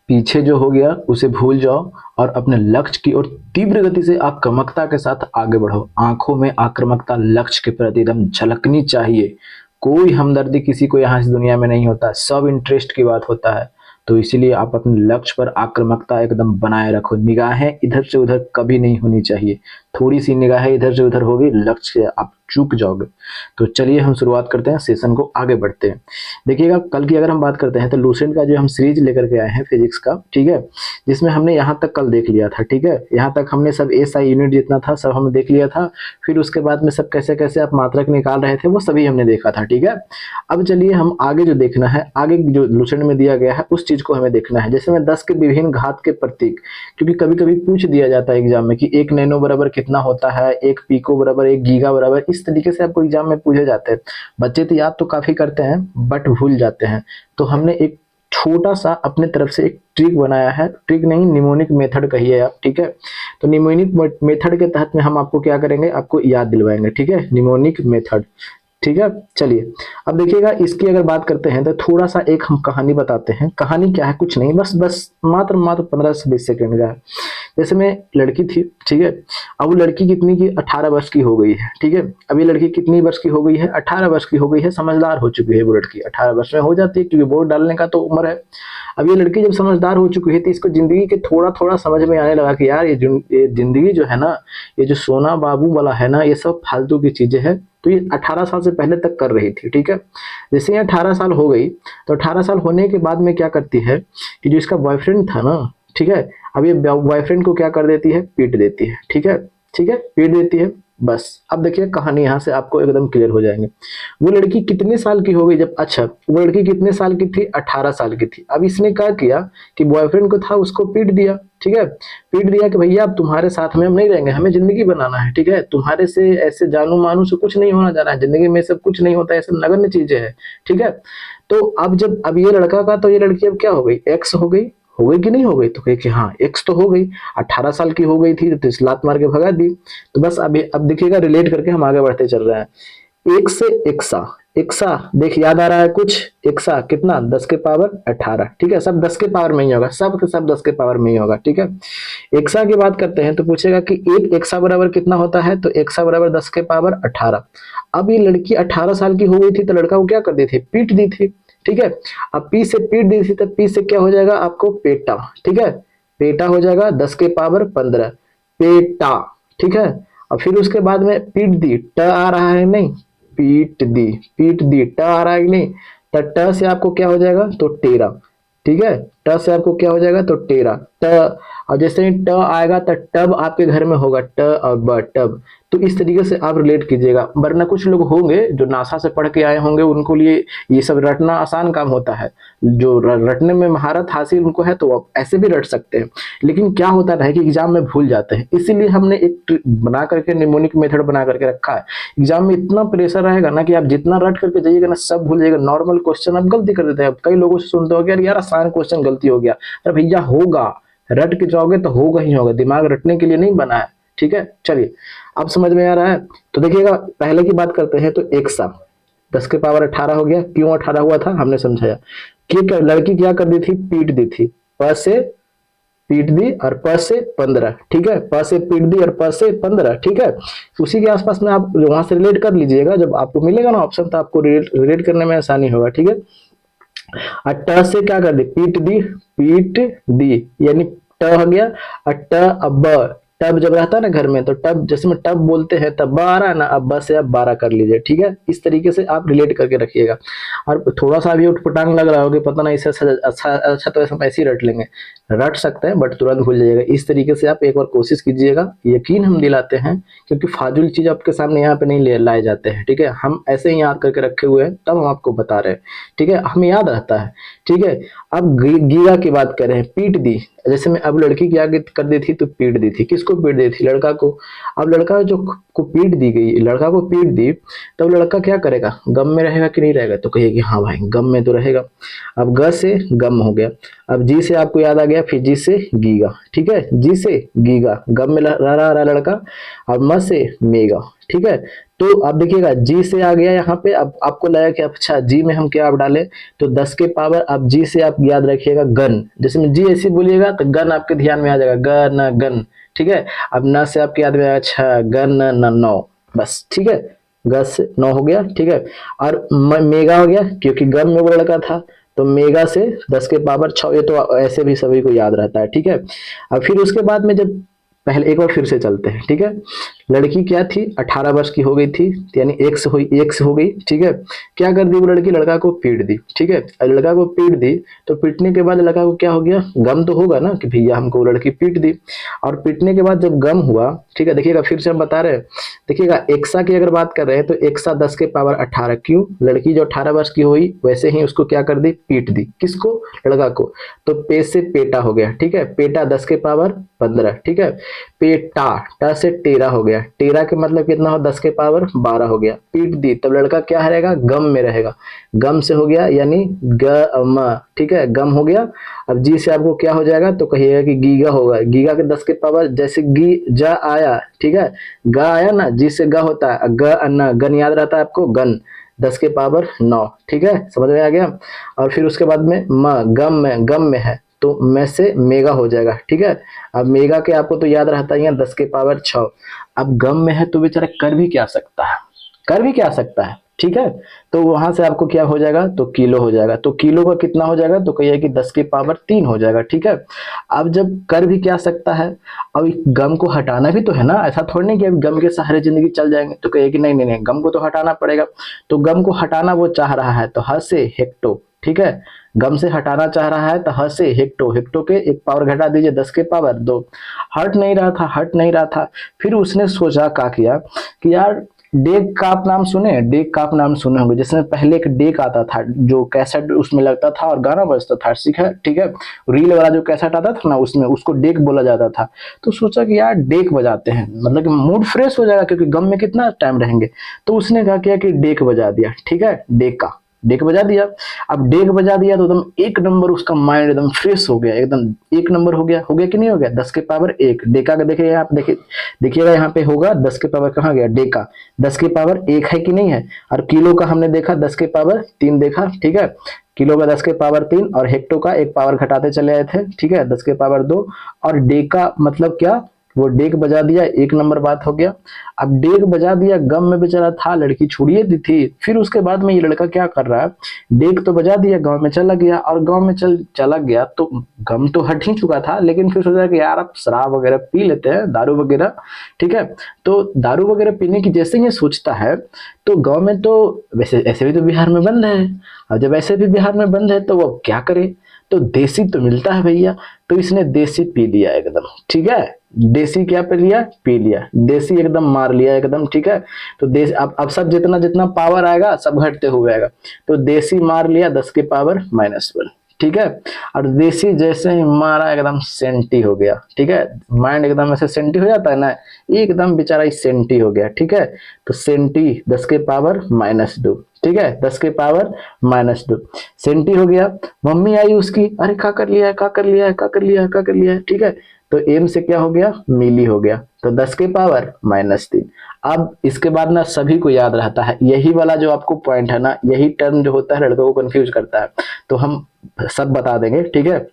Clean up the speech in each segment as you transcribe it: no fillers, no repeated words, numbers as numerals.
पीछे जो हो गया उसे भूल जाओ और अपने लक्ष्य की ओर तीव्र गति से आक्रामकता के साथ आगे बढ़ो। आंखों में आक्रामकता लक्ष्य के प्रति एकदम झलकनी चाहिए। कोई हमदर्दी किसी को यहाँ इस दुनिया में नहीं होता, सब इंटरेस्ट की बात होता है। तो इसीलिए आप अपने लक्ष्य पर आक्रामकता एकदम बनाए रखो। निगाहें इधर से उधर कभी नहीं होनी चाहिए। थोड़ी सी निगाहें इधर से उधर होगी, लक्ष्य से आप चूक जाओगे। तो चलिए हम शुरुआत करते हैं, सेशन को आगे बढ़ते हैं। देखिएगा, कल की अगर हम बात करते हैं तो लूसेंट का जो हम सीरीज लेकर के आए हैं फिजिक्स का, ठीक है, जिसमें हमने यहाँ तक कल देख लिया था, ठीक है, यहाँ तक हमने सब एसआई यूनिट जितना था सब हमने देख लिया था। फिर उसके बाद में सब कैसे कैसे आप मात्रक निकाल रहे थे वो सभी हमने देखा था, ठीक है। अब चलिए हम आगे जो देखना है, आगे जो लूसेंट में दिया गया है उस चीज को हमें देखना है। जैसे मैं 10 के विभिन्न घात के प्रतीक, क्योंकि कभी कभी पूछ दिया जाता है एग्जाम में कि 1 नैनो बराबर कितना होता है, 1 पीको बराबर 1 गीगा बराबर, इस तरीके से आपको एग्जाम में पूछे जाते हैं। बच्चे तो याद तो काफी करते हैं बट भूल जाते हैं। तो हमने एक छोटा सा अपने तरफ से एक ट्रिक बनाया है, ट्रिक नहीं निमोनिक मेथड कहिए आप, ठीक है। तो निमोनिक मेथड के तहत में हम आपको क्या करेंगे, आपको याद दिलवाएंगे, ठीक है, निमोनिक मेथड, ठीक है। चलिए अब देखिएगा, इसकी अगर बात करते हैं तो थोड़ा सा एक हम कहानी बताते हैं। कहानी क्या है, कुछ नहीं, बस बस मात्र मात्र 15 से 20 सेकंड का है। जैसे में लड़की थी, ठीक है, अब वो लड़की कितनी की 18 वर्ष की हो गई है, ठीक है। अब ये लड़की कितनी वर्ष की हो गई है, 18 वर्ष की हो गई है, समझदार हो चुकी है वो लड़की। 18 वर्ष में हो जाती है क्योंकि वोट डालने का तो उम्र है। अब ये लड़की जब समझदार हो चुकी है तो इसको जिंदगी के थोड़ा थोड़ा समझ में आने लगा कि यार ये जिंदगी जो है ना, ये जो सोना बाबू वाला है ना, ये सब फालतू की चीजें हैं। तो ये 18 साल से पहले तक कर रही थी, ठीक है। जैसे ये 18 साल हो गई तो 18 साल होने के बाद में क्या करती है कि जो इसका बॉयफ्रेंड था ना, ठीक है, अब ये बॉयफ्रेंड को क्या कर देती है, पीट देती है, ठीक है, ठीक है, पीट देती है। बस अब देखिए कहानी यहाँ से आपको एकदम क्लियर हो जाएंगे। वो लड़की कितने साल की हो गई जब, अच्छा वो लड़की कितने साल की थी, 18 साल की थी। अब इसने क्या किया कि बॉयफ्रेंड को था उसको पीट दिया, ठीक है, पीट दिया कि भैया अब तुम्हारे साथ में हम नहीं रहेंगे, हमें जिंदगी बनाना है, ठीक है, तुम्हारे से ऐसे जानू मानू से कुछ नहीं होना जा रहा है, जिंदगी में सब कुछ नहीं होता है, सब नगण्य चीजें हैं, ठीक है। तो अब जब अब ये लड़का का, तो ये लड़की अब क्या हो गई, एक्स हो गई, हो गई कि नहीं हो गई, तो कहे कि हाँ एक्स तो हो गई, 18 साल की हो गई थी तो इस लात मार के भगा दी। तो बस अभी अब देखिएगा, रिलेट करके हम आगे बढ़ते चल रहे हैं। एक से एक्सा, एक्सा देख याद आ रहा है कुछ, एक्सा कितना, 10 के पावर 18, ठीक है, सब 10 के पावर में ही होगा, सब के सब 10 के पावर में ही होगा, ठीक है। एक्सा की बात करते हैं तो पूछेगा कि एक एक्सा बराबर कितना होता है, तो एक्सा बराबर 10 के पावर 18। अब ये लड़की 18 साल की हो गई थी तो लड़का को क्या कर दी थी, पीट दी थी, ठीक है। अब पी से पीट दी थी तो पी से क्या हो जाएगा आपको, पेटा, ठीक है, पेटा हो जाएगा 10 के पावर 15, पेटा, ठीक है। और फिर उसके बाद में पीट दी, ट आ रहा है नहीं, पीट दी, पीट दी, ट आ रहा है नहीं, तो ट से आपको क्या हो जाएगा, तो टेरा, ठीक है, ट से आपको क्या हो जाएगा, तो टेरा, ट। और जैसे ही ट आएगा तो टब आपके घर में होगा, ट और ब, टब। तो इस तरीके से आप रिलेट कीजिएगा, वरना कुछ लोग होंगे जो नासा से पढ़ के आए होंगे, उनको लिए ये सब रटना आसान काम होता है, जो रटने में महारत हासिल उनको है तो वो ऐसे भी रट सकते हैं। लेकिन क्या होता है कि एग्जाम में भूल जाते हैं, इसीलिए हमने एक बना करके निमोनिक मेथड बना करके रखा है। एग्जाम में इतना प्रेशर रहेगा ना कि आप जितना रट करके जाइएगा ना सब भूल जाइएगा। नॉर्मल क्वेश्चन आप गलती कर देते हैं, कई लोगों से सुनते हो यार आसान क्वेश्चन गलती हो गया, अरे भैया होगा, रट के जाओगे तो होगा ही होगा, दिमाग रटने के लिए नहीं बना है, ठीक है। चलिए अब समझ में आ रहा है। तो देखिएगा पहले की बात करते हैं, तो एक सा 10 के पावर 18 हो गया, क्यों 18 हुआ था हमने समझाया कि लड़की क्या कर दी थी, पीट दी थी, प से पीट दी और प से 15, ठीक है, प से पीट दी और प से 15, ठीक है। उसी के आसपास में आप वहां से रिलेट कर लीजिएगा, जब आपको मिलेगा ना ऑप्शन तो आपको रिलेट करने में आसानी होगा, ठीक है। और ट से क्या कर दी, पीट दी, पीट दी यानी ट हो गया, और ट अब ब, टब जब रहता है ना घर में तो टब, जैसे में टब बोलते हैं तब ब आ रहा है ना, अब ब से आप 12 कर लीजिए, ठीक है। इस तरीके से आप रिलेट करके रखिएगा। और थोड़ा सा भी उठपटांग लग रहा होगा पता नहीं, इससे अच्छा तो ऐसा ऐसे ही रट लेंगे, रट सकते हैं बट तुरंत भूल जाइएगा। इस तरीके से आप एक बार कोशिश कीजिएगा, यकीन हम दिलाते हैं, क्योंकि फाजुल चीज आपके सामने यहाँ पे नहीं लाए जाते हैं, ठीक है। हम ऐसे ही याद करके रखे हुए हैं तब हम आपको बता रहे हैं, ठीक है, हमें याद रहता है, ठीक है। अब गीगा की बात करें, पीट दी, जैसे मैं अब लड़की की आगे कर दी थी तो पीट दी थी, किसको पीट दी थी, लड़का को। अब लड़का जो को पीट दी गई, लड़का को पीट दी, तब लड़का क्या करेगा, गम में रहेगा कि नहीं रहेगा, तो कहिए कि हाँ भाई गम में तो रहेगा। अब ग से गम हो गया, अब जी से आपको याद आ गया, फिर जी से गीगा, ठीक है, जी से गीगा, गम में रह रहा लड़का, और म से मेगा, ठीक है। तो आप देखिएगा जी से आ गया यहाँ पे। अब आपको लगा कि अच्छा जी में हम क्या आप डालें, तो 10 के पावर, अब जी से आप याद रखिएगा गन, जैसे में जी ऐसे बोलिएगा तो गन आपके ध्यान में आ जाएगा, गन गन, ठीक है। अब न से आपके याद में आएगा अच्छा गन न नौ, बस ठीक है, गस से नौ हो गया, ठीक है। और मेगा हो गया क्योंकि गन में वो लड़का था, तो मेगा से 10 के पावर 6, ये तो ऐसे भी सभी को याद रहता है, ठीक है। अब फिर उसके बाद में जब पहले एक बार फिर से चलते हैं, ठीक है। लड़की क्या थी, 18 वर्ष की हो गई थी, यानी एक्स हुई, एक्स हो गई, ठीक है। क्या कर दी वो लड़की, लड़का को पीट दी, ठीक है। लड़का को पीट दी, तो पीटने के बाद लड़का को क्या हो गया, गम तो होगा ना कि भैया हमको वो लड़की पीट दी। और पीटने के बाद जब गम हुआ, ठीक है, देखिएगा फिर से हम बता रहे हैं, देखिएगा एक्सा की अगर बात कर रहे हैं तो एक्सा 10 के पावर 18, क्यों, लड़की जो 18 वर्ष की हुई वैसे ही उसको क्या कर दी, पीट दी, किसको, लड़का को। तो पे से पेटा हो गया, ठीक है, पेटा 10 के पावर 15, ठीक है। पेटा, टा से टेरा हो गया, टेरा के मतलब कितना हो, 10 के पावर 12 हो गया। पीट दी, तब लड़का क्या रहेगा, गम में रहेगा, गम से हो गया यानी ग, ठीक है, गम हो गया। अब जी से आपको क्या हो जाएगा, तो कहिएगा कि गीगा होगा, गीगा के 10 के पावर, जैसे गी जा आया, ठीक है, ग आया ना, जी से ग होता है, ग अन्ना, गन याद रहता है आपको, गन 10 के पावर 9, ठीक है, समझ में आ गया। और फिर उसके बाद में म, गम में है, तो में से मेगा हो जाएगा, ठीक है। अब मेगा के आपको तो याद रहता ही है 10 के पावर 6। अब गम में है तो बेचारा कर भी क्या सकता है, कर भी क्या सकता है, ठीक है। तो वहां से आपको क्या हो जाएगा, तो किलो हो जाएगा, तो किलो का कितना हो जाएगा, तो कहिए कि 10 के पावर 3 हो जाएगा, ठीक है। अब जब कर भी क्या सकता है, अब गम को हटाना भी तो है ना, ऐसा थोड़ी नहीं कि अब गम के सहारे जिंदगी चल जाएंगे, तो कहिए कि नहीं नहीं नहीं, गम को तो हटाना पड़ेगा। तो गम को हटाना वो चाह रहा है, तो ह से हेक्टो, ठीक है, गम से हटाना चाह रहा है तो ह से हेक्टो, हेक्टो के एक पावर घटा दीजिए 10 के पावर 2। हट नहीं रहा था, हट नहीं रहा था। फिर उसने सोचा क्या किया कि यार डेक का आप नाम सुने, डेक का आप नाम सुने होंगे, जिसमें पहले एक डेक आता था जो कैसेट उसमें लगता था और गाना बजता था, ठीक है, ठीक है। रील वाला जो कैसेट आता था ना, उसमें उसको डेक बोला जाता था। तो सोचा कि यार डेक बजाते हैं, मतलब कि मूड फ्रेश हो जाएगा क्योंकि गम में कितना टाइम रहेंगे। तो उसने क्या किया कि डेक बजा दिया, ठीक है, डेक का डेक बजा दिया। अब डेक बजा दिया तो एकदम एक नंबर उसका माइंड एकदम फ्रेश हो गया, एकदम एक नंबर हो गया, हो गया कि नहीं हो गया, 10 के पावर 1 डेका का देखिए आप, देखिए देखिएगा यहाँ पे होगा 10 के पावर कहाँ गया, डेका 10 के पावर 1 है कि नहीं है। और किलो का हमने देखा 10 के पावर 3 देखा, ठीक है, किलो का 10 के पावर 3, और हेक्टो का एक पावर घटाते चले आए थे, ठीक है, 10 के पावर 2। और डेका मतलब क्या, वो डेक बजा दिया, एक नंबर बात हो गया। अब डेक बजा दिया, गम में बेचारा था, लड़की छुड़िए दी थी। फिर उसके बाद में ये लड़का क्या कर रहा है, डेक तो बजा दिया, गांव में चला गया, और गांव में चला गया तो गम तो हट ही चुका था, लेकिन फिर सोचा कि यार अब शराब वगैरह पी लेते हैं, दारू वगैरह, ठीक है। तो दारू वगैरह पीने की जैसे ही ये सोचता है, तो गांव में तो वैसे ऐसे भी तो बिहार में बंद है, और जब ऐसे भी बिहार में बंद है तो वो क्या करे, तो देसी तो मिलता है भैया, तो इसने देसी पी लिया एकदम, ठीक है, देसी क्या पे लिया, पी लिया, देसी एकदम मार लिया एकदम, ठीक है। तो देश अब सब जितना जितना पावर आएगा सब घटते हुए आएगा, तो देसी मार लिया 10 के पावर -1, ठीक है। और देसी जैसे ही मारा एकदम सेंटी हो गया, ठीक है, माइंड एकदम ऐसे सेंटी हो जाता है ना, एकदम बेचारा सेंटी हो गया, ठीक है। तो सेंटी 10 के पावर -2, ठीक है, 10 के पावर -2 सेंटी हो गया। मम्मी आई उसकी, अरे क्या कर लिया है, क्या कर लिया है, क्या कर लिया है, क्या कर लिया है, ठीक है। तो एम से क्या हो गया, मिली हो गया, तो 10 के पावर -3। अब इसके बाद ना सभी को याद रहता है, यही वाला जो आपको पॉइंट है ना, यही टर्म जो होता है लड़कों को कंफ्यूज करता है, तो हम सब बता देंगे, ठीक है।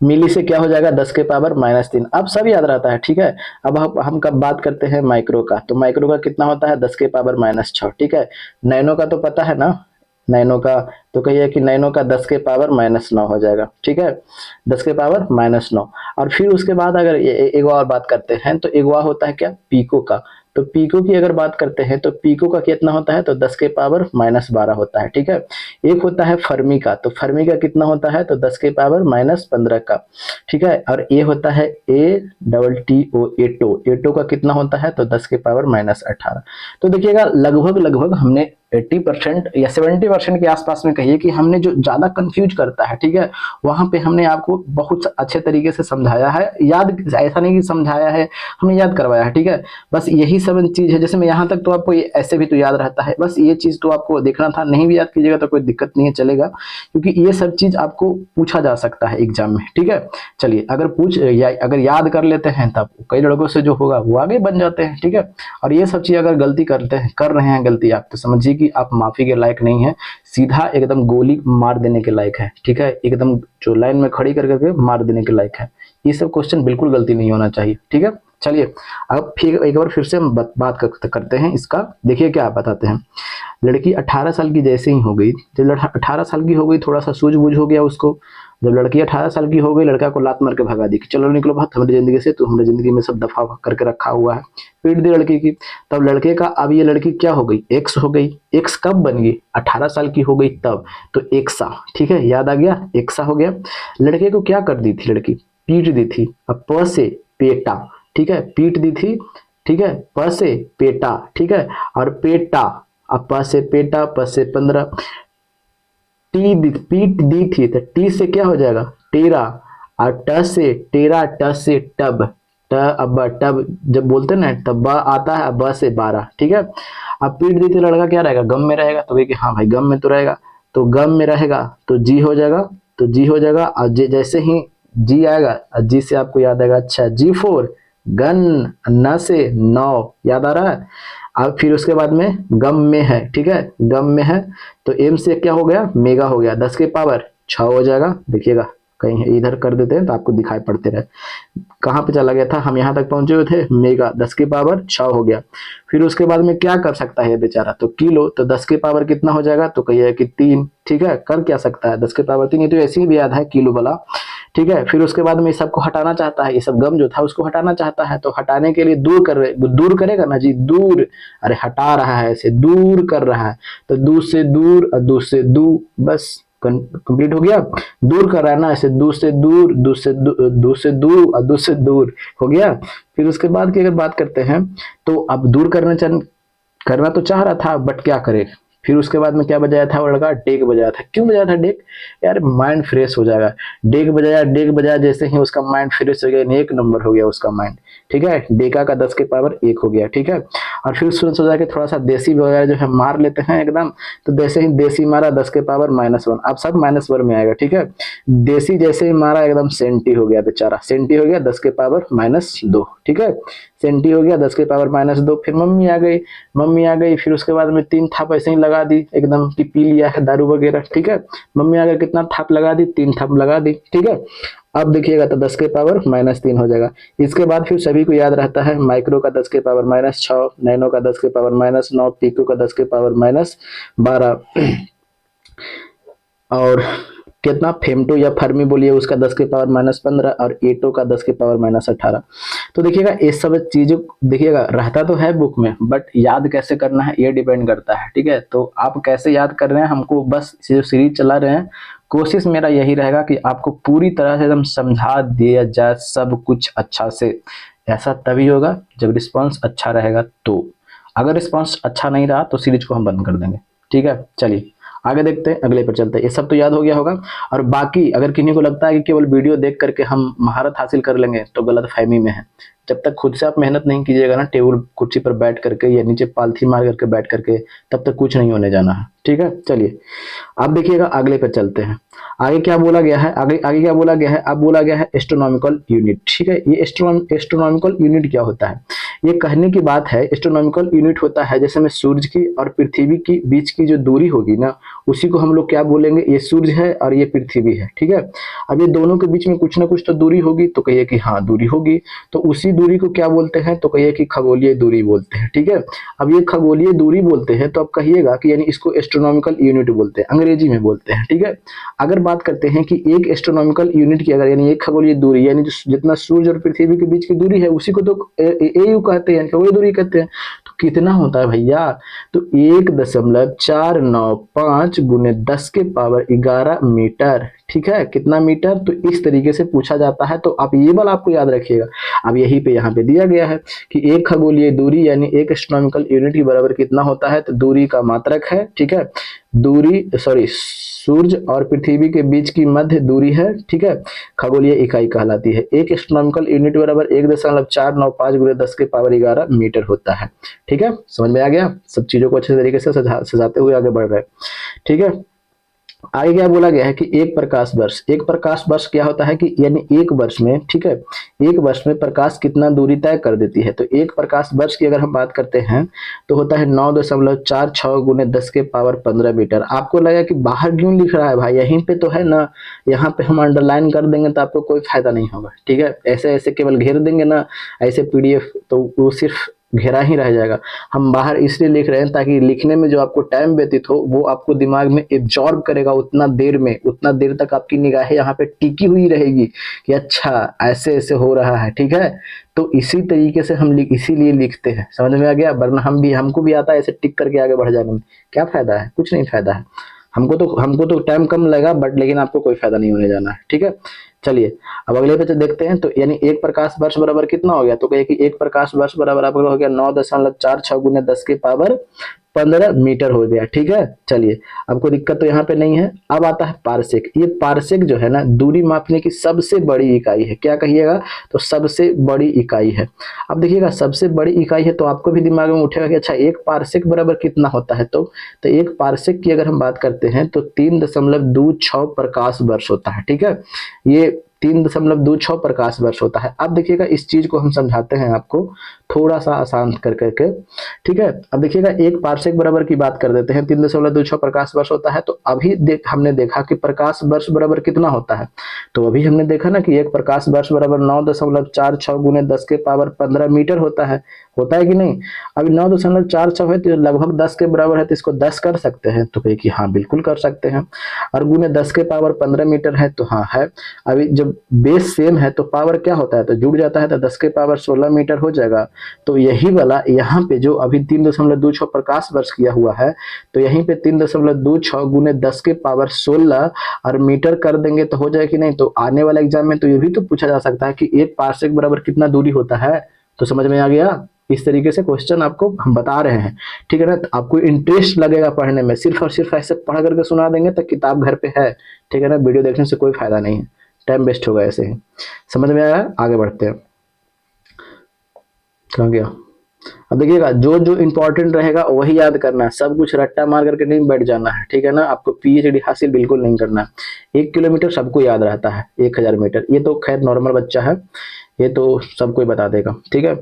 मिली से क्या हो जाएगा, 10 के पावर -3, अब सब याद रहता है, ठीक है। अब हम कब बात करते हैं माइक्रो का, तो माइक्रो का कितना होता है, 10 के पावर -6, ठीक है। नैनो का तो पता है ना, नैनो का, तो कहिए कि नैनो का 10 के पावर -9 हो जाएगा, ठीक है, 10 के पावर -9। और फिर उसके बाद अगर एक और बात करते हैं, तो एक और होता है क्या, पीको का। तो पीको की अगर बात करते हैं तो पीको का कितना होता है, तो 10 के पावर -12 होता है, ठीक है। एक होता है फर्मी का, तो फर्मी का कितना होता है, तो 10 के पावर -15 का, ठीक है। और ये होता है ATTO, एटो, एटो का कितना होता है, तो 10 के पावर -18। तो देखिएगा लगभग लगभग हमने 80% या 70% के आसपास में कहिए कि हमने जो ज़्यादा कंफ्यूज करता है, ठीक है, वहाँ पे हमने आपको बहुत अच्छे तरीके से समझाया है, याद ऐसा नहीं कि समझाया है, हमने याद करवाया है, ठीक है। बस यही सब चीज़ है, जैसे मैं यहाँ तक तो आपको ऐसे भी तो याद रहता है, बस ये चीज़ तो आपको देखना था, नहीं भी याद कीजिएगा तो कोई दिक्कत नहीं है, चलेगा, क्योंकि ये सब चीज़ आपको पूछा जा सकता है एग्जाम में, ठीक है। चलिए, अगर याद कर लेते हैं तब कई लड़कों से जो होगा वो आगे बन जाते हैं, ठीक है। और ये सब चीज़ अगर गलती कर रहे हैं गलती आप, तो समझिए कि आप माफ़ी के लायक नहीं है, सीधा एकदम गोली मार देने के लायक है, ठीक है, एकदम जो लाइन में खड़ी कर करके मार देने के लायक है। ये सब क्वेश्चन बिल्कुल गलती नहीं होना चाहिए, ठीक है। चलिए, अब फिर एक बार फिर से हम बात करते हैं इसका। देखिए क्या बताते हैं। लड़की 18 साल की जैसे ही हो गई, जब 18 साल की हो गई, थोड़ा सा सूझबूझ हो गया उसको। जब लड़की 18 साल की हो गई, लड़का को लात मार के भगा दी कि चलो निकलो बात हमारी जिंदगी से, तो हमारी जिंदगी में सब दफा करके रखा हुआ है, पीट दी लड़की की। तब लड़के का, अब ये लड़की क्या हो गई, एक्स हो गई। एक्स कब बन गई, 18 साल की हो गई तब, तो एक्सा, ठीक है, याद आ गया, एक्सा हो गया। लड़के को क्या कर दी थी लड़की, पीट दी थी। अब प से पेटा, ठीक है, पीट दी थी, ठीक है, प से पेटा, ठीक है, और पेटा, अब प से पेटा, प से 15, पीट दी थी, तो टी से क्या हो जाएगा, टेरा, और ट से टेरा, ट से टब, अब टब जब बोलते हैं ना तब ब आता है, ब से 12, ठीक है। अब पीट दी थी, लड़का क्या रहेगा, गम में रहेगा, तो कि हाँ भाई गम में तो रहेगा, तो गम में रहेगा तो जी हो जाएगा, तो जी हो जाएगा। और जैसे ही जी आएगा, जी से आपको याद आएगा, अच्छा जी फोर गन, न से 9, याद आ रहा है। अब फिर उसके बाद में गम में है, ठीक है, गम में है, तो एम से क्या हो गया, मेगा हो गया, 10 के पावर 6 हो जाएगा। देखिएगा कहीं इधर कर देते हैं तो आपको दिखाई पड़ते रहे, कहाँ पे चला गया था, हम यहाँ तक पहुंचे हुए थे, मेगा 10 के पावर 6 हो गया। फिर उसके बाद में क्या कर सकता है बेचारा, तो किलो, तो 10 के पावर कितना हो जाएगा, तो कहिए कि 3, ठीक है, कर क्या सकता है 10 के पावर 3, ये तो ऐसे ही भी याद है किलो वाला, ठीक है। फिर उसके बाद में सबको हटाना चाहता है, ये सब गम जो था उसको हटाना चाहता है, तो हटाने के लिए दूर करेगा ना जी, दूर, अरे हटा रहा है, ऐसे दूर कर रहा है, तो दूर से दूर और दूर से दू, बस कंप्लीट हो गया। दूर कर रहा है ना, ऐसे दूर से दूर, दूर से दूर से दूर और दूर से दूर हो गया। फिर उसके बाद की अगर बात करते हैं, तो अब दूर करना तो चाह रहा था, बट क्या करे। फिर उसके बाद में क्या बजाया था वो लड़का, डेक बजाया था। क्यों बजाया था डेक, यार माइंड फ्रेश हो जाएगा। डेक बजाया, डेक बजाया, जैसे ही उसका माइंड फ्रेश हो गया, एक नंबर हो गया उसका माइंड, ठीक है, डेका का 10 के पावर 1 हो गया, ठीक है। और फिर सोचा कि थोड़ा सा देसी वगैरह जो है मार लेते हैं एकदम, तो जैसे ही देसी मारा 10 के पावर -1, अब सब -1 में आएगा, ठीक है। देसी जैसे ही मारा एकदम सेंटी हो गया बेचारा, सेंटी हो गया 10 के पावर -2, ठीक है, सेंटी हो गया 10 के पावर -2। फिर मम्मी आ गई, फिर उसके बाद में 3 थाप ऐसे ही लगा दी एकदम कि पी लिया है दारू वगैरह, ठीक है। मम्मी आ गई, कितना थाप लगा दी, 3 थाप लगा दी, ठीक है। अब देखिएगा तो 10 के पावर -3 हो जाएगा। इसके बाद फिर सभी को याद रहता है, माइक्रो का 10 के पावर -6, नैनो का 10 के पावर -9, पिको का 10 के पावर -12, और कितना फेमटो या फर्मी बोलिए उसका 10 के पावर -15, और एटो का 10 के पावर -18। तो देखिएगा ये सब चीजों, देखिएगा रहता तो है बुक में, बट याद कैसे करना है ये डिपेंड करता है, ठीक है। तो आप कैसे याद कर रहे हैं, हमको बस जो सीरीज चला रहे हैं, कोशिश मेरा यही रहेगा कि आपको पूरी तरह से एकदम समझा दिया जाए सब कुछ अच्छा से। ऐसा तभी होगा जब रिस्पॉन्स अच्छा रहेगा, तो अगर रिस्पॉन्स अच्छा नहीं रहा तो सीरीज को हम बंद कर देंगे, ठीक है। चलिए आगे देखते हैं, अगले पर चलते हैं। ये सब तो याद हो गया होगा। और बाकी अगर किन्हीं को लगता है कि केवल वीडियो देख करके हम महारत हासिल कर लेंगे, तो गलत फहमी में है। जब तक खुद से आप मेहनत नहीं कीजिएगा ना, टेबल कुर्सी पर बैठ करके या नीचे पालथी मार करके बैठ करके, तब तक कुछ नहीं होने जाना है, ठीक है। चलिए अब देखिएगा अगले पर चलते हैं। आगे क्या बोला गया है, आगे आगे क्या बोला गया है, अब बोला गया है एस्ट्रोनॉमिकल यूनिट, ठीक है। ये एस्ट्रोनॉमिकल यूनिट क्या होता है, ये कहने की बात है। एस्ट्रोनॉमिकल यूनिट होता है, जैसे में सूरज की और पृथ्वी की बीच की जो दूरी होगी ना, उसी को हम लोग क्या बोलेंगे, ये सूरज है और ये पृथ्वी है, ठीक है। अब ये दोनों के बीच में कुछ ना कुछ तो दूरी होगी, तो कहिए कि हाँ दूरी होगी, तो उसी दूरी को क्या बोलते हैं, तो कहिए कि खगोलीय दूरी बोलते हैं, ठीक है। अब ये खगोलीय दूरी बोलते हैं, तो अब कहिएगा कि यानी इसको एस्ट्रोनॉमिकल यूनिट बोलते हैं, अंग्रेजी में बोलते हैं, ठीक है। अगर बात करते हैं कि एक एस्ट्रोनॉमिकल यूनिट की, अगर यानी एक खगोलीय दूरी, यानी जितना सूरज और पृथ्वी के बीच की दूरी है, उसी को तो एयू कहते हैं, खगोलीय दूरी कहते हैं। तो कितना होता है भैया, तो 1.495 गुने 10 के पावर 11 मीटर, ठीक है। कितना मीटर, तो इस तरीके से पूछा जाता है। तो आप ये वाला आपको याद रखिएगा। अब यही पे यहाँ पे दिया गया है कि एक खगोलीय दूरी यानी एक एस्ट्रोनॉमिकल यूनिट के बराबर कितना होता है, तो दूरी का मात्रक है, ठीक है, दूरी सॉरी सूर्य और पृथ्वी के बीच की मध्य दूरी है, ठीक है, खगोलीय इकाई कहलाती है। एक एस्ट्रोनॉमिकल यूनिट बराबर 1.495 गुणे 10 के पावर 11 मीटर होता है। ठीक है, समझ में आ गया, सब चीजों को अच्छे तरीके से सजाते हुए आगे बढ़ रहे हैं। ठीक है, आगे क्या बोला गया है कि एक प्रकाश वर्ष क्या होता है कि यानी एक वर्ष में, ठीक है, एक वर्ष में प्रकाश कितना दूरी तय कर देती है। तो एक प्रकाश वर्ष की अगर हम बात करते हैं तो होता है 9.46 गुने 10 के पावर 15 मीटर। आपको लगा कि बाहर क्यों लिख रहा है भाई, यहीं पे तो है ना, यहाँ पे हम अंडरलाइन कर देंगे तो आपको कोई फायदा नहीं होगा। ठीक है, ऐसे ऐसे केवल घेर देंगे ना ऐसे पीडीएफ, तो वो सिर्फ घेरा ही रह जाएगा। हम बाहर इसलिए लिख रहे हैं ताकि लिखने में जो आपको टाइम व्यतीत हो वो आपको दिमाग में एब्जॉर्ब करेगा, उतना देर तक आपकी निगाहें यहाँ पे टिकी हुई रहेगी कि अच्छा ऐसे ऐसे हो रहा है। ठीक है, तो इसी तरीके से हम इसीलिए लिखते हैं, समझ में आ गया, वरना हमको भी आता है ऐसे टिक करके आगे बढ़ जाने में, क्या फायदा है, कुछ नहीं फायदा है। हमको तो टाइम कम लगेगा बट लेकिन आपको कोई फायदा नहीं होने जाना है। ठीक है, चलिए अब अगले पे देखते हैं। तो यानी एक प्रकाश वर्ष बराबर कितना हो गया, तो कहिए कि एक प्रकाश वर्ष बराबर आपका हो गया 9.46 गुने 10 के पावर 15 मीटर हो गया। ठीक है, चलिए अब कोई दिक्कत तो यहाँ पे नहीं है। अब आता है पारसेक। ये पारसेक जो है ना दूरी मापने की सबसे बड़ी इकाई है। क्या कहिएगा, तो सबसे बड़ी इकाई है। अब देखिएगा सबसे बड़ी इकाई है तो आपको भी दिमाग में उठेगा कि अच्छा एक पारसेक बराबर कितना होता है। तो एक पारसेक की अगर हम बात करते हैं तो 3.26 प्रकाश वर्ष होता है। ठीक है, ये 3.26 प्रकाश वर्ष होता है। अब देखिएगा इस चीज को हम समझाते हैं आपको थोड़ा सा आसान कर करके। ठीक है, अब देखिएगा एक पारसेक बराबर की बात कर देते हैं, 3.26 प्रकाश वर्ष होता है। तो अभी हमने देखा कि प्रकाश वर्ष बराबर कितना होता है। तो अभी हमने देखा ना कि एक प्रकाश वर्ष बराबर 9.46 गुने 10 के पावर 15 मीटर होता है कि नहीं। अभी 9.46 है तो लगभग 10 के बराबर है, तो इसको 10 कर सकते हैं, तो कहे कि हाँ बिल्कुल कर सकते हैं। और गुने 10 के पावर 15 मीटर है, तो हाँ है। अभी जब बेस सेम है तो पावर क्या होता है, तो जुड़ जाता है, तो 10 के पावर 16 मीटर हो जाएगा। तो यही वाला यहाँ पे जो अभी 3.26 प्रकाश वर्ष किया हुआ है, तो यहीं पे 3.26 गुने 10 के पावर 16 और मीटर कर देंगे तो हो जाए कि नहीं। तो आने वाले एग्जाम में तो ये भी तो पूछा जा सकता है कि एक पारसेक बराबर कितना दूरी होता है। तो समझ में आ गया, इस तरीके से क्वेश्चन आपको हम बता रहे हैं। ठीक है ना, तो आपको इंटरेस्ट लगेगा पढ़ने में, सिर्फ और सिर्फ ऐसे पढ़ करके सुना देंगे तो किताब घर पे है। ठीक है ना, वीडियो देखने से कोई फायदा नहीं है, टाइम वेस्ट होगा ऐसे ही। समझ में आया, आगे बढ़ते हैं। कहाँ गया, अब देखिएगा जो जो इंपॉर्टेंट रहेगा वही याद करना है, सब कुछ रट्टा मार करके नहीं बैठ जाना है। ठीक है ना, आपको पीएचडी हासिल बिल्कुल नहीं करना है। 1 किलोमीटर सबको याद रहता है, 1000 मीटर ये तो खैर नॉर्मल बच्चा है, ये तो सब कोई बता देगा। ठीक है,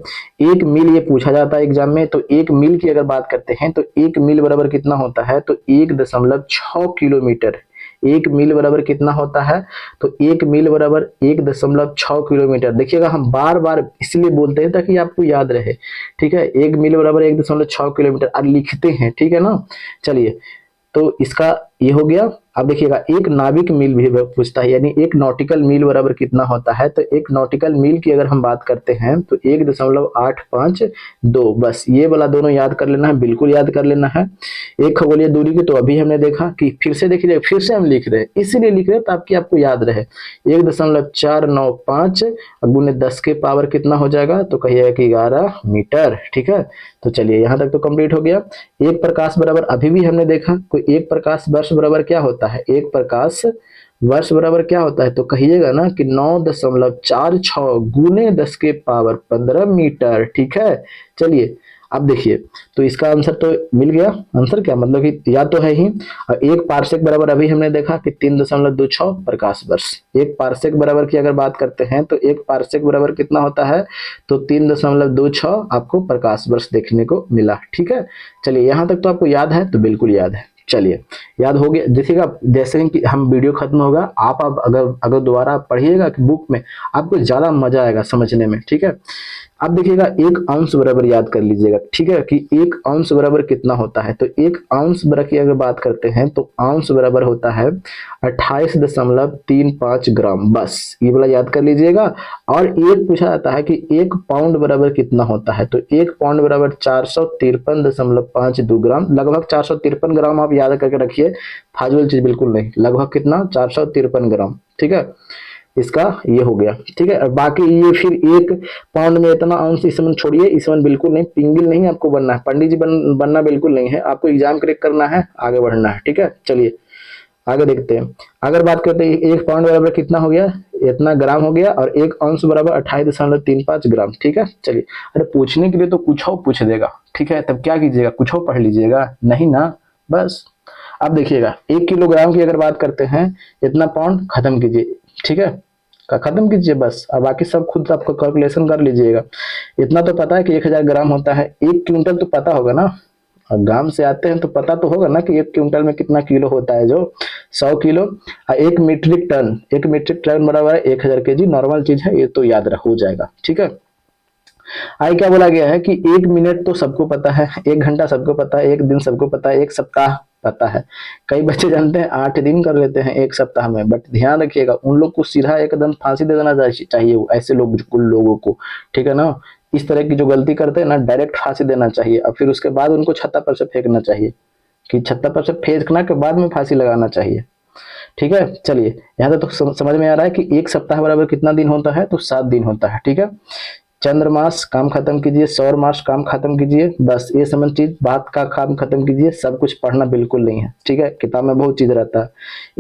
1 मील ये पूछा जाता है एग्जाम में। तो 1 मील की अगर बात करते हैं तो 1 मील बराबर कितना होता है, तो 1.6 किलोमीटर। 1 मील बराबर कितना होता है, तो 1 मील बराबर 1.6 किलोमीटर। देखिएगा हम बार बार इसलिए बोलते हैं ताकि आपको याद रहे। ठीक है, 1 मील बराबर 1.6 किलोमीटर और लिखते हैं। ठीक है ना, चलिए तो इसका ये हो गया। अब देखिएगा एक नाविक मील भी पूछता है, यानी एक नॉटिकल मील बराबर कितना होता है। तो एक नॉटिकल मील की अगर हम बात करते हैं तो 1.852, बस ये वाला दोनों याद कर लेना है, बिल्कुल याद कर लेना है। एक खगोलीय दूरी की तो अभी हमने देखा कि फिर से देखिए, फिर से हम लिख रहे हैं, इसीलिए लिख रहे हैं ताकि आपको याद रहे। 1.495 गुने 10 के पावर कितना हो जाएगा, तो कहिएगा कि 11 मीटर। ठीक है, तो चलिए यहाँ तक तो कंप्लीट हो गया। एक प्रकाश बराबर अभी भी हमने देखा, कोई एक प्रकाश वर्ष बराबर क्या होता है, एक प्रकाश वर्ष बराबर क्या होता है, तो कहिएगा ना कि 9.46 गुने 10 के पावर 15 मीटर। ठीक है, चलिए अब देखिए, तो इसका आंसर तो मिल गया। आंसर क्या मतलब कि याद तो है ही। और एक पारसेक बराबर अभी हमने देखा कि 3.26 प्रकाश वर्ष। एक पारसेक बराबर की अगर बात करते हैं तो एक पारसेक बराबर कितना होता है, तो 3.26 आपको प्रकाश वर्ष देखने को मिला। ठीक है, चलिए यहाँ तक तो आपको याद है, तो बिल्कुल याद है। चलिए याद हो गया, देखिएगा जैसे ही कि हम वीडियो खत्म होगा आप अगर दोबारा पढ़िएगा कि बुक में, आपको ज्यादा मजा आएगा समझने में। ठीक है, अब देखिएगा एक अंश बराबर याद कर लीजिएगा। ठीक है, कि एक अंश बराबर कितना होता है, तो एक अंश बराबर की अगर बात करते हैं तो अंश बराबर होता है 28.35 ग्राम, बस ये वाला याद कर लीजिएगा। और एक पूछा जाता है कि एक पाउंड बराबर कितना होता है, तो एक पाउंड बराबर 453.52 ग्राम, लगभग 453 ग्राम आप याद करके रखिए, फाजुल चीज बिल्कुल नहीं, लगभग कितना 453 ग्राम। ठीक है, इसका ये हो गया, ठीक है। और बाकी ये फिर 1 पाउंड में इतना अंश, इसमें छोड़िए, इसमें बिल्कुल नहीं, पिंगल नहीं आपको बनना है, पंडित जी बनना बिल्कुल नहीं है आपको, एग्जाम क्रैक करना है, आगे बढ़ना है, ठीक है। चलिए आगे देखते हैं। अगर बात करते हैं 1 पाउंड बराबर कितना हो गया, इतना ग्राम हो गया, और 1 अंश बराबर 28.35 ग्राम, ठीक है। चलिए, अरे पूछने के लिए तो कुछ और पूछ देगा, ठीक है, तब क्या कीजिएगा, कुछ और पढ़ लीजिएगा, नहीं ना, बस। अब देखिएगा 1 किलोग्राम की अगर बात करते हैं, इतना पाउंड खत्म कीजिए, ठीक है, खत्म कीजिए बस। अब बाकी सब खुद आपको कैलकुलेशन कर लीजिएगा। इतना तो पता है कि 1000 ग्राम होता है, 1 क्विंटल तो पता होगा ना, और ग्राम से आते हैं तो पता तो होगा ना कि 1 क्विंटल में कितना किलो होता है, जो 100 किलो। और 1 मीट्रिक टन, 1 मीट्रिक टन बराबर है 1000 kg, नॉर्मल चीज है, ये तो याद हो जाएगा, ठीक है। आगे क्या बोला गया है कि 1 मिनट तो सबको पता है, 1 घंटा सबको पता है, 1 दिन सबको पता है, 1 सप्ताह पता है। कई बच्चे जानते हैं 8 दिन कर लेते हैं 1 सप्ताह में, बट ध्यान रखिएगा उन लोग को सीधा एकदम फांसी दे देना चाहिए, ऐसे लोग, कुल लोगों को, ठीक है ना। इस तरह की जो गलती करते हैं ना, डायरेक्ट फांसी देना चाहिए, और फिर उसके बाद उनको छत्ता पर से फेंकना चाहिए, कि छत्ता पर से फेंकना के बाद में फांसी लगाना चाहिए, ठीक है। चलिए यहाँ तक तो समझ में आ रहा है कि 1 सप्ताह बराबर कितना दिन होता है, तो 7 दिन होता है, ठीक है। चंद्रमास काम खत्म कीजिए, सौर मास काम खत्म कीजिए, बस ये समझ चीज बात का काम खत्म कीजिए, सब कुछ पढ़ना बिल्कुल नहीं है, ठीक है। किताब में बहुत चीज रहता है।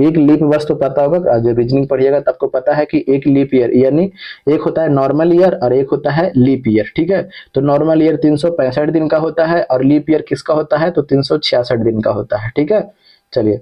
एक लीप वर्ष तो पता होगा, जो रीजनिंग पढ़िएगा तब आपको पता है कि एक लीप ईयर, यानी एक होता है नॉर्मल ईयर और एक होता है लीप ईयर, ठीक है। तो नॉर्मल ईयर 365 दिन का होता है, और लीप ईयर किसका होता है, तो 366 दिन का होता है, ठीक है। चलिए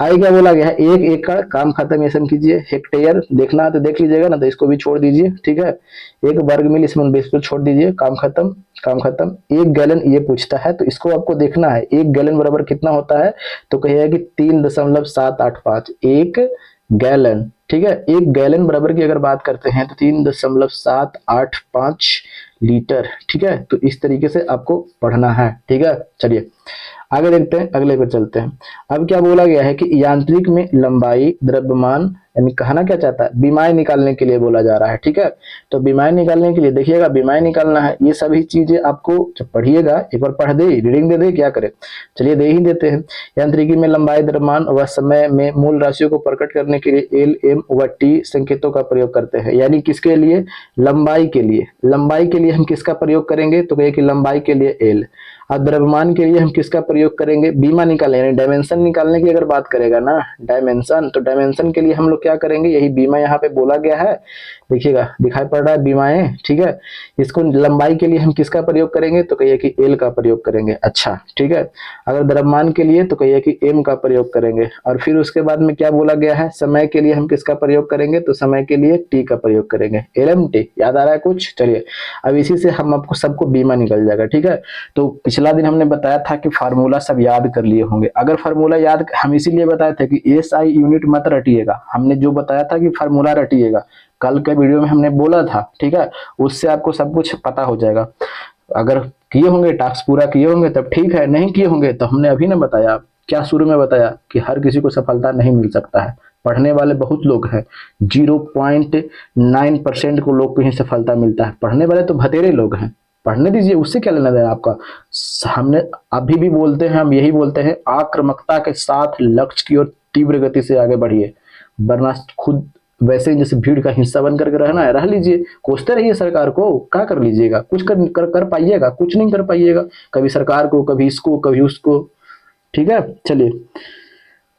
आगे क्या बोला गया है, 1 एकड़ काम खत्म, ये सब कीजिए। हेक्टेयर देखना है तो देख लीजिएगा ना, तो इसको भी छोड़ दीजिए, ठीक है। 1 वर्ग मील इसमें बेस पर छोड़ दीजिए, काम खत्म, काम खत्म। 1 गैलन ये पूछता है, तो इसको आपको देखना है 1 गैलन बराबर कितना होता है, तो कहिएगा कि 3.785 1 गैलन, ठीक है। 1 गैलन बराबर की अगर बात करते हैं तो 3.785 लीटर, ठीक है। तो इस तरीके से आपको पढ़ना है, ठीक है। चलिए आगे देखते हैं, अगले पर चलते हैं। अब क्या बोला गया है कि यांत्रिक में लंबाई, द्रव्यमान, यानी कहना क्या चाहता है, बीमाएं निकालने के लिए बोला जा रहा है, ठीक है। तो बीमाएं निकालने के लिए देखिएगा, बीमाएं निकालना है, ये सभी चीजें आपको जब पढ़िएगा, एक बार पढ़ दे, रीडिंग दे दे, क्या करे, चलिए दे ही देते हैं। यांत्रिकी में लंबाई, द्रव्यमान व समय में मूल राशियों को प्रकट करने के लिए एल, एम व टी संकेतों का प्रयोग करते हैं। यानी किसके लिए, लंबाई के लिए, लंबाई के लिए हम किसका प्रयोग करेंगे, तो कहिए कि लंबाई के लिए एल, और द्रव्यमान के लिए हम किसका प्रयोग करेंगे, बीमा निकालने, यानी डायमेंशन निकालने की अगर बात करेगा ना, डायमेंशन, तो डायमेंशन के लिए हम लोग क्या करेंगे, यही बीमा यहाँ पे बोला गया है, देखिएगा दिखाई पड़ रहा है बीमाएं, ठीक है। इसको लंबाई के लिए हम किसका प्रयोग करेंगे, तो कहिए कि एल का प्रयोग करेंगे, अच्छा, ठीक है। अगर द्रव्यमान के लिए तो कहिए कि एम का प्रयोग करेंगे, और फिर उसके बाद में क्या बोला गया है, समय के लिए हम किसका प्रयोग करेंगे, तो समय के लिए टी का प्रयोग करेंगे, एल एम टी, याद आ रहा है कुछ। चलिए अब इसी से हम आपको सबको बीमा निकल जाएगा, ठीक है। तो पिछला दिन हमने बताया था कि फार्मूला सब याद कर लिए होंगे। अगर फार्मूला याद, हम इसीलिए बताए थे कि एसआई यूनिट मत रटिएगा, हमने जो बताया था कि फार्मूला रटिएगा, कल के वीडियो में हमने बोला था, ठीक है। उससे आपको सब कुछ पता हो जाएगा। अगर किए होंगे, टास्क पूरा किए होंगे तब ठीक है, नहीं किए होंगे तो हमने अभी ना बताया, क्या शुरू में बताया कि हर किसी को सफलता नहीं मिल सकता है, पढ़ने वाले बहुत लोग हैं, 0.9% को लोग को ही सफलता मिलता है, पढ़ने वाले तो बतेरे लोग हैं। पढ़ने दीजिए, उससे क्या लेना देना आपका। हमने अभी भी बोलते हैं, हम यही बोलते हैं, आक्रामकता के साथ लक्ष्य की ओर तीव्र गति से आगे बढ़िए, वरना खुद वैसे ही जैसे भीड़ का हिस्सा बन करके रहना है, रह लीजिए, कोसते रहिए सरकार को, क्या कर लीजिएगा, कुछ कर पाइएगा, कुछ नहीं कर पाइएगा, कभी सरकार को, कभी इसको, कभी उसको, ठीक है। चलिए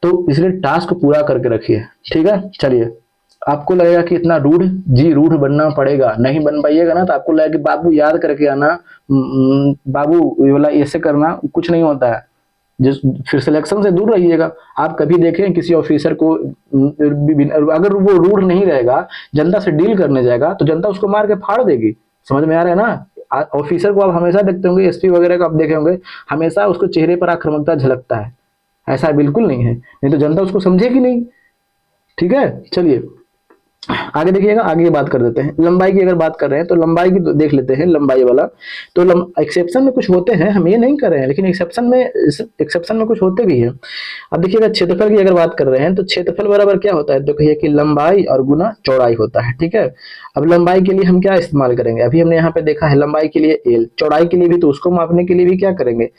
तो इसलिए टास्क पूरा करके रखिए, ठीक है। चलिए आपको लगेगा कि इतना रूढ़, जी रूढ़ बनना पड़ेगा, नहीं बन पाइएगा ना, तो आपको लगेगा कि बाबू याद करके आना, बाबू ये वाला ऐसे करना, कुछ नहीं होता है, जिस फिर सिलेक्शन से दूर रहिएगा। आप कभी देखें किसी ऑफिसर को, अगर वो रूढ़ नहीं रहेगा, जनता से डील करने जाएगा तो जनता उसको मार के फाड़ देगी, समझ में आ रहा है ना। ऑफिसर को आप हमेशा देखते होंगे, एसपी वगैरह को आप देखे होंगे, हमेशा उसको चेहरे पर आक्रामकता झलकता है, ऐसा बिल्कुल नहीं है, नहीं तो जनता उसको समझेगी नहीं, ठीक है। चलिए आगे देखिएगा, आगे की बात कर देते हैं। लंबाई की अगर बात कर रहे हैं तो लंबाई की तो देख लेते हैं, लंबाई वाला तो एक्सेप्शन में कुछ होते हैं, हम ये नहीं कर रहे हैं, लेकिन एक्सेप्शन में कुछ होते भी हैं। अब देखिएगा क्षेत्रफल की अगर बात कर रहे हैं तो क्षेत्रफल बराबर क्या होता है, तो कहिए कि लंबाई और गुना चौड़ाई होता है, ठीक है। अब लंबाई के लिए हम क्या इस्तेमाल करेंगे, अभी हमने यहाँ पे देखा है लंबाई के लिए एल, चौड़ाई के लिए भी तो उसको मापने के लिए भी क्या करेंगे,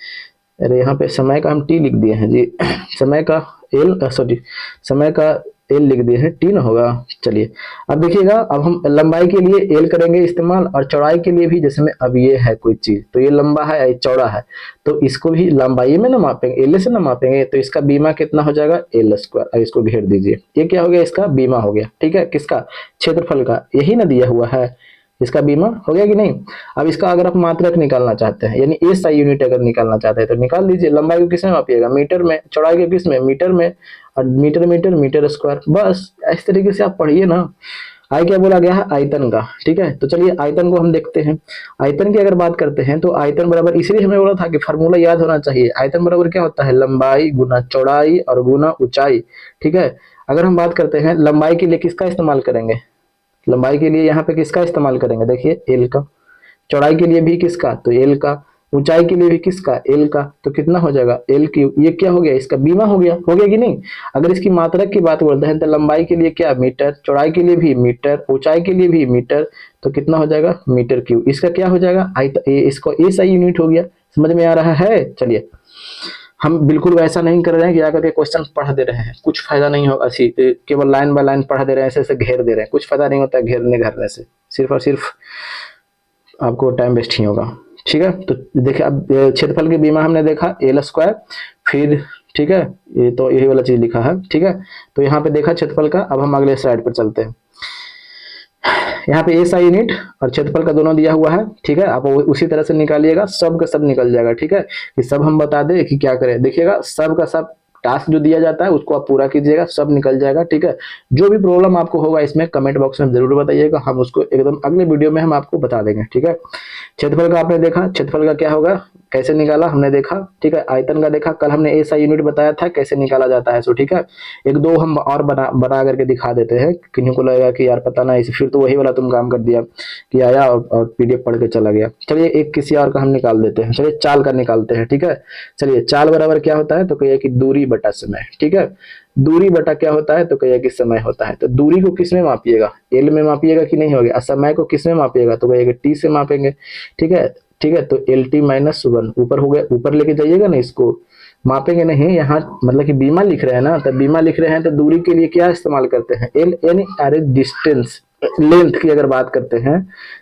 अरे यहाँ पे समय का हम टी लिख दिए हैं जी, समय का एल, सॉरी समय का एल लिख दिए हैं, टी ना होगा। चलिए अब देखिएगा, अब हम लंबाई के लिए एल करेंगे इस्तेमाल, और चौड़ाई के लिए भी, जैसे में अब ये है कोई चीज, तो ये लंबा है ये चौड़ा है, तो इसको भी लंबाई में ना मापेंगे, एल से ना मापेंगे, तो इसका बीमा कितना हो जाएगा, एल स्क्वायर। इसको घेर दीजिए, ये क्या हो गया, इसका बीमा हो गया। ठीक है, किसका, क्षेत्रफल का, यही ना दिया हुआ है, इसका बीमा हो गया कि नहीं। अब इसका अगर आप मात्रक निकालना चाहते हैं, यानी एसआई यूनिट अगर निकालना चाहते हैं तो निकाल लीजिए। लंबाई को किस में मापिएगा, मीटर में, चौड़ाई को किस में, मीटर में, और मीटर मीटर मीटर स्क्वायर। बस इस तरीके से आप पढ़िए ना। आई क्या बोला गया है, आयतन का। ठीक है, तो चलिए आयतन को हम देखते हैं। आयतन की अगर बात करते हैं तो आयतन बराबर, इसलिए हमें बोला था कि फार्मूला याद होना चाहिए। आयतन बराबर क्या होता है, लंबाई गुना चौड़ाई और गुना ऊंचाई। ठीक है, अगर हम बात करते हैं लंबाई के लिए किसका इस्तेमाल करेंगे, लंबाई के लिए यहाँ पे किसका इस्तेमाल करेंगे, देखिए एल का। चौड़ाई के लिए भी किसका, तो एल का। ऊंचाई के लिए भी किसका, एल का। तो कितना हो जाएगा, एल क्यूब। ये क्या हो गया, इसका बीमा हो गया कि नहीं। अगर इसकी मात्रक की बात करते हैं तो लंबाई के लिए क्या, मीटर, चौड़ाई के लिए भी मीटर, ऊंचाई के लिए भी मीटर, तो कितना हो जाएगा, मीटर क्यूब। इसका क्या हो जाएगा, इसको एसआई यूनिट हो गया। समझ में आ रहा है। चलिए हम बिल्कुल वैसा नहीं कर रहे हैं कि आकर के क्वेश्चन पढ़ दे रहे हैं, कुछ फायदा नहीं होगा। केवल लाइन बाय लाइन पढ़ा दे रहे हैं, ऐसे ऐसे घेर दे रहे हैं, कुछ फायदा नहीं होता है घेरने घरने से, सिर्फ और सिर्फ आपको टाइम वेस्ट ही होगा। ठीक है, तो देखिए अब क्षेत्रफल की बीमा हमने देखा एल स्क्वायर, फिर ठीक है, ये तो यही वाला चीज लिखा है। ठीक है, तो यहाँ पे देखा क्षेत्रफल का। अब हम अगले स्लाइड पर चलते हैं। यहाँ पे एसआई यूनिट और क्षेत्रफल का दोनों दिया हुआ है। ठीक है, आप उसी तरह से निकालिएगा, सब का सब निकल जाएगा। ठीक है, कि सब हम बता दें कि क्या करें, देखिएगा सब का सब टास्क जो दिया जाता है उसको आप पूरा कीजिएगा, सब निकल जाएगा। ठीक है, जो भी प्रॉब्लम आपको होगा इसमें कमेंट बॉक्स में जरूर बताइएगा, हम उसको एकदम अगले वीडियो में हम आपको बता देंगे। ठीक है, क्षेत्रफल का आपने देखा, क्षेत्रफल का क्या होगा, कैसे निकाला हमने देखा। ठीक है, आयतन का देखा, कल हमने एसआई यूनिट बताया था कैसे निकाला जाता है। सो ठीक है, एक दो हम और बना करके दिखा देते हैं, किन्हीं को लगेगा कि यार पता नहीं, फिर तो वही वाला तुम काम कर दिया कि आया और पीडीएफ पढ़ के चला गया। चलिए एक किसी और का हम निकाल देते हैं, चलिए चाल का निकालते हैं। ठीक है, चलिए चाल बराबर क्या होता है, तो कहिए कि दूरी बटा समय। ठीक है, दूरी बटा क्या होता है, तो कहिए कि समय होता है। तो दूरी को किस में मापिएगा, एल में मापिएगा कि नहीं होगा। समय को किस में मापिएगा, तो कहिए कि टी से मापेंगे। ठीक है, ठीक है, तो एल टी माइनस वन ऊपर हो गया, ऊपर लेके जाइएगा ना, इसको मापेंगे नहीं, यहाँ मतलब कि बीमा लिख रहे हैं ना, तो बीमा लिख रहे हैं तो दूरी के लिए क्या इस्तेमाल करते हैं, एल, यानी अरे डिस्टेंस। लेंथ की अगर बात करते हैं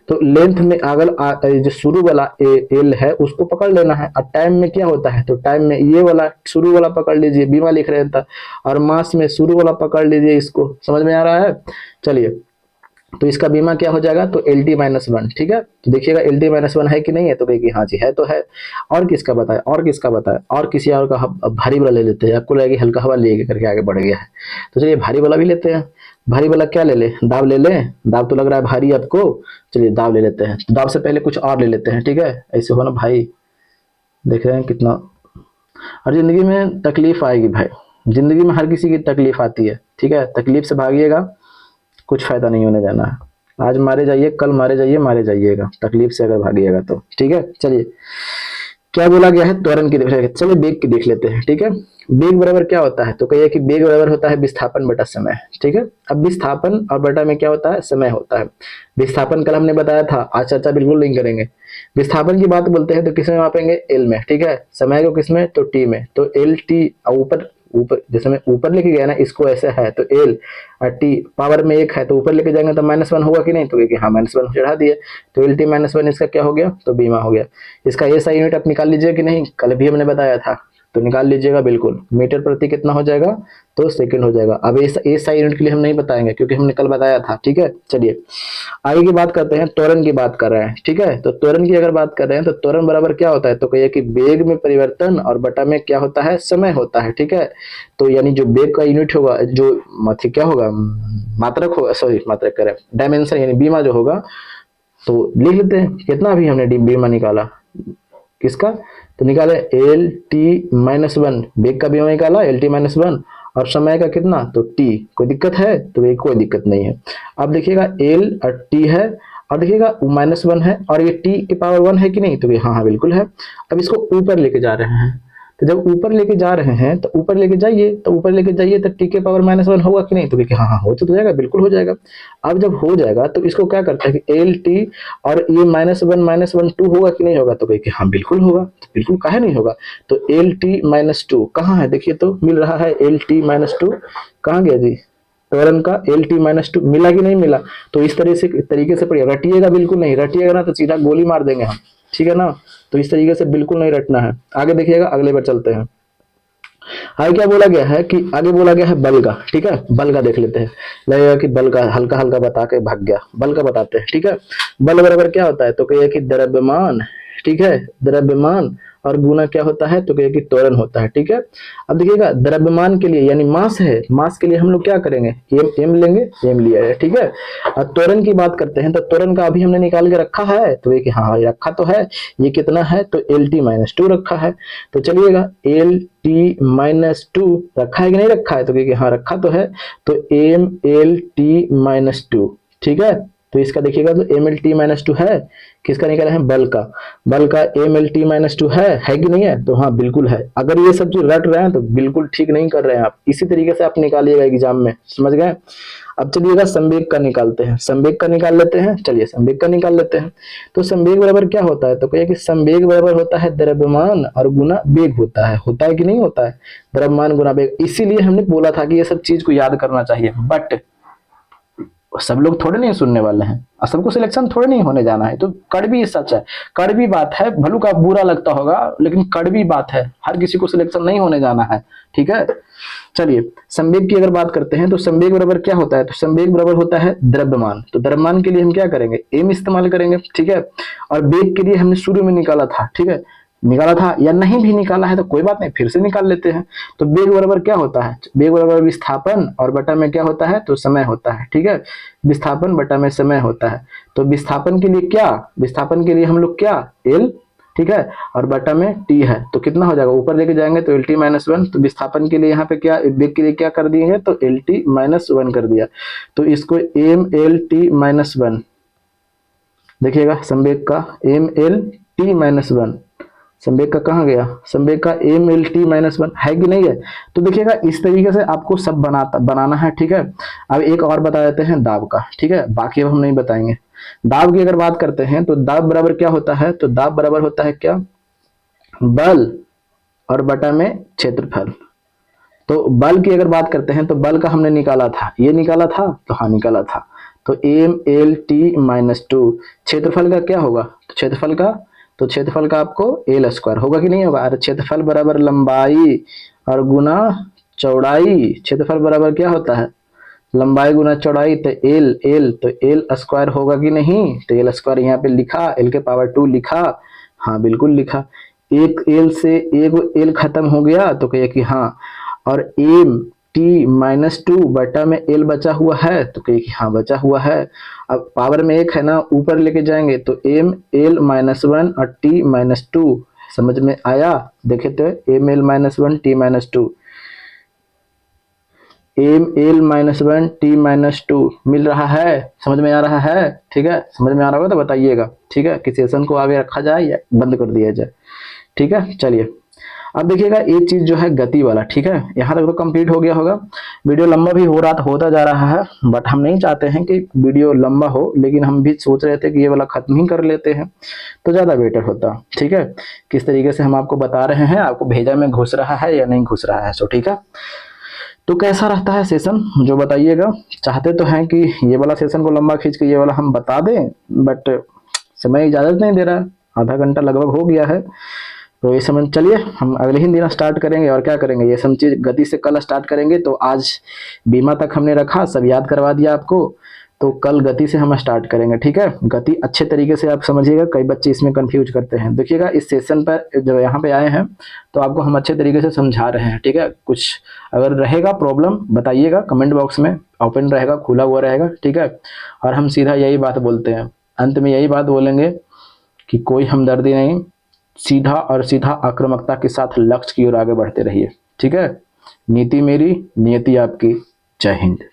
तो लेंथ में अगर जो शुरू वाला एल है उसको पकड़ लेना है, और टाइम में क्या होता है, तो टाइम में ये वाला शुरू वाला पकड़ लीजिए, बीमा लिख रहे हैं, और मास में शुरू वाला पकड़ लीजिए। इसको समझ में आ रहा है। चलिए, तो इसका बीमा क्या हो जाएगा, तो एल टी माइनस वन। ठीक है, तो देखिएगा एल टी माइनस वन है कि नहीं है, तो कहिए हाँ जी है, तो है। और किसका बताए, और किसका बताए, और किसी और का भारी वाला ले लेते हैं, आपको लगेगा हल्का हवा ले करके आगे बढ़ गया है, तो चलिए भारी वाला भी लेते हैं। भारी वाला क्या ले ले, दाब ले ले, दाब तो लग रहा है भारी आपको, चलिए दाब ले लेते हैं। तो दाब से पहले कुछ और ले लेते हैं। ठीक है, ऐसे हो ना भाई, देख रहे हैं कितना, और जिंदगी में तकलीफ आएगी भाई, जिंदगी में हर किसी की तकलीफ आती है। ठीक है, तकलीफ से भागिएगा, कुछ फायदा नहीं होने जाना है। आज मारे जाइए, कल मारे जाइए, मारे जाइएगा, तकलीफ से अगर भागिएगा तो। ठीक है, चलिए क्या बोला गया है, त्वरण की देख रहे हैं, चलिए बेग की देख लेते हैं। ठीक है, बेग बराबर क्या होता है, तो कहिए कि बेग बराबर होता है विस्थापन बटा समय। ठीक है, अब विस्थापन और बटा में क्या होता है, समय होता है। विस्थापन कल हमने बताया था, आज चर्चा बिल्कुल नहीं करेंगे। विस्थापन की बात बोलते हैं तो किस में मापेंगे, एल में। ठीक है, समय को किस में, तो टी में, तो एल टी। ऊपर ऊपर जैसे मैं ऊपर लेके गया ना, इसको ऐसे है तो एल और टी पावर में एक है, तो ऊपर लेके जाएंगे तो माइनस वन होगा कि नहीं, तो हाँ माइनस वन चढ़ा दिए, तो एल टी माइनस वन इसका क्या हो गया, तो बीमा हो गया। इसका एसआई यूनिट आप निकाल लीजिए कि नहीं, कल भी हमने बताया था, तो निकाल लीजिएगा बिल्कुल। मीटर प्रति कितना हो जाएगा, तो सेकंड हो जाएगा। अब एसआई यूनिट के लिए हम नहीं बताएंगे क्योंकि हमने कल बताया था। ठीक है, चलिए आगे की बात करते हैं, त्वरण की बात कर रहे हैं। ठीक है, तो त्वरण की अगर बात कर रहे हैं तो त्वरण बराबर क्या होता है, तो कहिए कि वेग में परिवर्तन और बटा में क्या होता है, समय होता है। ठीक है, तो यानी जो वेग का यूनिट होगा, जो क्या होगा, मात्रक होगा, सॉरी मात्रक करें, डायमेंशन यानी बीमा जो होगा, तो लिख लेते हैं। कितना भी हमने बीमा निकाला, किसका, तो निकाले एल टी माइनस वन, वेग का बीमा निकाला एल टी माइनस वन, और समय का कितना, तो टी। कोई दिक्कत है, तो कोई दिक्कत नहीं है। अब देखिएगा एल और टी है, और देखिएगा माइनस वन है, और ये टी की पावर वन है कि नहीं, तो हाँ हाँ बिल्कुल है। अब इसको ऊपर लेके जा रहे हैं, तो जब ऊपर लेके जा रहे हैं तो ऊपर लेके जाइए, तो ऊपर लेके जाइए तो टी के पावर माइनस वन होगा कि नहीं, तो देखिए हाँ हाँ हो तो जाएगा, बिल्कुल हो जाएगा। अब जब हो जाएगा तो इसको क्या करते हैं कि एल टी और ये माइनस वन टू होगा कि नहीं होगा, तो देखिए हाँ बिल्कुल होगा, तो बिल्कुल काहे नहीं होगा। तो एल टी माइनस टू कहाँ है, देखिए तो मिल रहा है एल टी माइनस टू, कहाँ गया जी, त्वरण का एल टी माइनस टू मिला कि नहीं मिला। तो इस तरीके से पढ़िए, रटिएगा बिल्कुल नहीं, रटिएगा ना तो सीधा गोली मार देंगे हम, ठीक है ना। तो इस तरीके से बिल्कुल नहीं रटना है। आगे देखिएगा, अगले बार चलते हैं। आगे क्या बोला गया है कि आगे बोला गया है बल का, ठीक है। बल का देख लेते हैं, लगेगा कि बल का हल्का हल्का बता के भाग गया, बल का बताते हैं, ठीक है। बल बराबर क्या होता है, तो कहिए कि द्रव्यमान, ठीक है, द्रव्यमान और गुना क्या होता है, तो कहिए कि त्वरण होता है, ठीक है। अब देखिएगा द्रव्यमान के लिए यानी मास है, मास के लिए हम लोग क्या करेंगे, एम लेंगे, एम लिया है, ठीक है। और त्वरण की बात करते हैं तो त्वरण का अभी हमने निकाल के रखा है, तो ये कि हाँ रखा तो है, ये कितना है, तो एल टी माइनस टू रखा है। तो चलिएगा एल टी माइनस टू रखा है कि नहीं रखा है, तो क्योंकि हाँ रखा तो है, तो M L T minus two, ठीक है। तो इसका देखिएगा तो M L T minus two है, किसका निकाला है, बल का। बल का M L T minus two है कि नहीं है, तो हाँ बिल्कुल है। अगर ये सब चीज रट रहे हैं तो बिल्कुल ठीक नहीं कर रहे हैं आप, इसी तरीके से आप निकालिएगा एग्जाम में, समझ गए। अब चलिएगा संवेग का निकालते हैं, संवेग का निकाल लेते हैं, चलिए संवेग का निकाल लेते हैं। तो संवेग बराबर क्या होता है, तो कहिए कि संवेग बराबर होता है द्रव्यमान और गुना वेग होता है कि नहीं होता है, द्रव्यमान गुना वेग। इसीलिए हमने बोला था कि ये सब चीज को याद करना चाहिए, बट सब लोग थोड़े नहीं सुनने वाले हैं और सबको सिलेक्शन थोड़े नहीं होने जाना है। तो कड़वी सच है, कड़वी बात है, भलू का बुरा लगता होगा लेकिन कड़वी बात है, हर किसी को सिलेक्शन नहीं होने जाना है, ठीक है। चलिए संवेग की अगर बात करते हैं तो संवेग बराबर क्या होता है, तो संवेग बराबर होता है द्रव्यमान। तो द्रव्यमान के लिए हम क्या करेंगे, एम इस्तेमाल करेंगे, ठीक है। और वेग के लिए हमने शुरू में निकाला था, ठीक है, निकाला था या नहीं भी निकाला है तो कोई बात नहीं, फिर से निकाल लेते हैं। तो वेग बराबर क्या होता है, वेग बराबर विस्थापन और बटा में क्या होता है, तो समय होता है, ठीक है। विस्थापन बटा में समय होता है। तो विस्थापन के लिए क्या, विस्थापन के लिए हम लोग क्या, एल, ठीक है, और बटा में टी है, तो कितना हो जाएगा, ऊपर लेके जाएंगे तो एल टी माइनस वन। तो विस्थापन के लिए यहाँ पे क्या, वेग के लिए क्या कर दिए हैं, तो एल टी माइनस वन कर दिया। तो इसको M L T minus one, देखिएगा संवेग का M L T minus one, संवेग का कहाँ गया, संवेग का M L T minus one है कि नहीं है। तो देखिएगा इस तरीके से आपको सब बनाना है, ठीक है। अब एक और बता देते हैं दाब का, ठीक है, बाकी अब हम नहीं बताएंगे। दाब की अगर बात करते हैं तो दाब बराबर क्या होता है, तो दाब बराबर होता है क्या, बल और बटा में क्षेत्रफल। तो बल की अगर बात करते हैं तो बल का हमने निकाला था, ये निकाला था, तो हाँ निकाला था, तो M L T minus two. क्षेत्रफल का क्या होगा, तो क्षेत्रफल का, तो क्षेत्रफल का आपको एल स्क्वायर होगा कि नहीं होगा, अरे क्षेत्रफल बराबर लंबाई और गुना चौड़ाई। क्षेत्रफल बराबर क्या होता है, लंबाई गुना चौड़ाई, तो एल एल, तो एल स्क्वायर होगा कि नहीं, तो एल स्क्वायर यहाँ पे लिखा, एल के पावर टू लिखा, हाँ बिल्कुल लिखा। एक एल से एक एल खत्म हो गया तो कहिए कि हाँ, और एम टी माइनस टू बटा में एल बचा हुआ है, तो कहिए कि हाँ बचा हुआ है। अब पावर में एक है ना, ऊपर लेके जाएंगे तो एम एल माइनस वन और टी माइनस टू, समझ में आया, देखे तो M L minus one T minus two, M L minus one T minus two मिल रहा है, समझ में आ रहा है, ठीक है। समझ में आ रहा होगा तो बताइएगा, ठीक है, कि सेशन को आगे रखा जाए या बंद कर दिया जाए, ठीक है। चलिए अब देखिएगा एक चीज जो है गति वाला, ठीक है, यहाँ तक तो कंप्लीट हो गया होगा। वीडियो लंबा भी हो रहा होता जा रहा है, बट हम नहीं चाहते हैं कि वीडियो लंबा हो, लेकिन हम भी सोच रहे थे कि ये वाला खत्म ही कर लेते हैं तो ज्यादा बेटर होता, ठीक है। किस तरीके से हम आपको बता रहे हैं, आपको भेजा में घुस रहा है या नहीं घुस रहा है, सो ठीक है। तो कैसा रहता है सेशन जो बताइएगा, चाहते तो हैं कि ये वाला सेशन को लंबा खींच के ये वाला हम बता दें, बट समय इजाजत नहीं दे रहा है, आधा घंटा लगभग हो गया है। तो ये समझ, चलिए हम अगले ही दिन स्टार्ट करेंगे, और क्या करेंगे, ये सब चीज गति से कल स्टार्ट करेंगे। तो आज बीमा तक हमने रखा, सब याद करवा दिया आपको, तो कल गति से हम स्टार्ट करेंगे, ठीक है। गति अच्छे तरीके से आप समझिएगा, कई बच्चे इसमें कंफ्यूज करते हैं। देखिएगा इस सेशन पर जब यहाँ पे आए हैं तो आपको हम अच्छे तरीके से समझा रहे हैं, ठीक है। कुछ अगर रहेगा प्रॉब्लम बताइएगा, कमेंट बॉक्स में ओपन रहेगा, खुला हुआ रहेगा, ठीक है। और हम सीधा यही बात बोलते हैं, अंत में यही बात बोलेंगे कि कोई हमदर्दी नहीं, सीधा और सीधा आक्रामकता के साथ लक्ष्य की ओर आगे बढ़ते रहिए, ठीक है। नीति मेरी, नियति आपकी। जय हिंद।